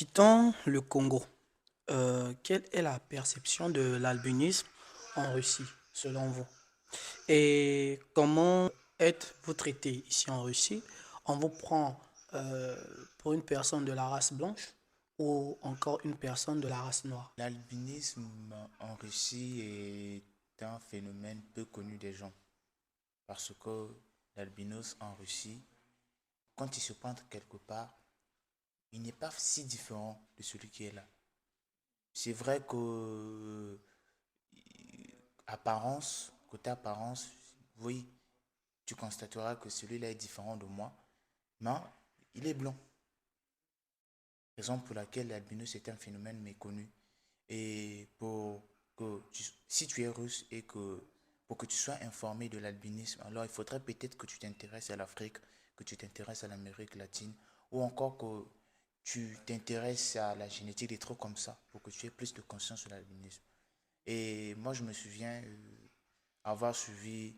Quittons le Congo. Quelle est la perception de l'albinisme en Russie, selon vous? Et comment êtes-vous traité ici en Russie? On vous prend euh, pour une personne de la race blanche ou encore une personne de la race noire? L'albinisme en Russie est un phénomène peu connu des gens parce que l'albinos en Russie, quand il se pointe quelque part, il n'est pas si différent de celui qui est là. C'est vrai que côté apparence, oui, tu constateras que celui-là est différent de moi, mais il est blanc. Raison pour laquelle l'albinos est un phénomène méconnu. Et si tu es russe et que pour que tu sois informé de l'albinisme, alors il faudrait peut-être que tu t'intéresses à l'Afrique, que tu t'intéresses à l'Amérique latine, ou encore que tu t'intéresses à la génétique, des trucs comme ça, pour que tu aies plus de conscience sur l'albinisme. Et moi, je me souviens avoir suivi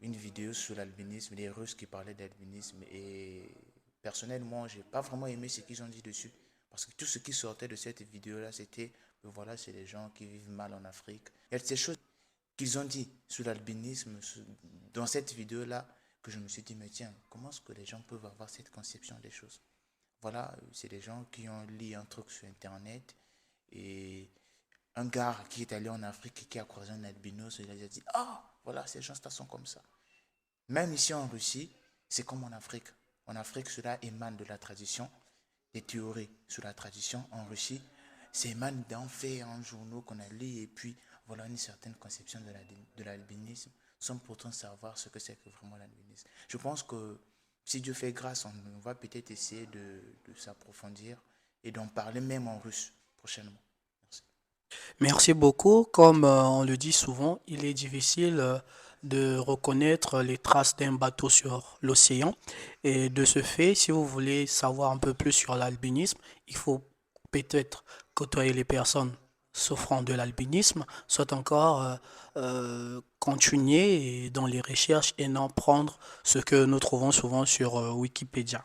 une vidéo sur l'albinisme, les Russes qui parlaient d'albinisme, et personnellement, j'ai pas vraiment aimé ce qu'ils ont dit dessus. Parce que tout ce qui sortait de cette vidéo-là, c'était que voilà, c'est les gens qui vivent mal en Afrique. Il y a ces choses qu'ils ont dit sur l'albinisme dans cette vidéo-là que je me suis dit, mais tiens, comment est-ce que les gens peuvent avoir cette conception des choses? Voilà, c'est des gens qui ont lu un truc sur Internet et un gars qui est allé en Afrique et qui a croisé un albinos, il a dit, ah, voilà, ces gens-là sont comme ça. Même ici en Russie, c'est comme en Afrique. En Afrique, cela émane de la tradition, des théories sur la tradition. En Russie, c'est émane d'un fait, en journaux qu'on a lu, et puis voilà une certaine conception de l'albinisme, sans pourtant savoir ce que c'est que vraiment l'albinisme. Je pense que si Dieu fait grâce, on va peut-être essayer de s'approfondir et d'en parler même en russe prochainement. Merci. Merci beaucoup. Comme on le dit souvent, il est difficile de reconnaître les traces d'un bateau sur l'océan. Et de ce fait, si vous voulez savoir un peu plus sur l'albinisme, il faut peut-être côtoyer les personnes souffrant de l'albinisme, soit encore continuer dans les recherches et non prendre ce que nous trouvons souvent sur Wikipédia.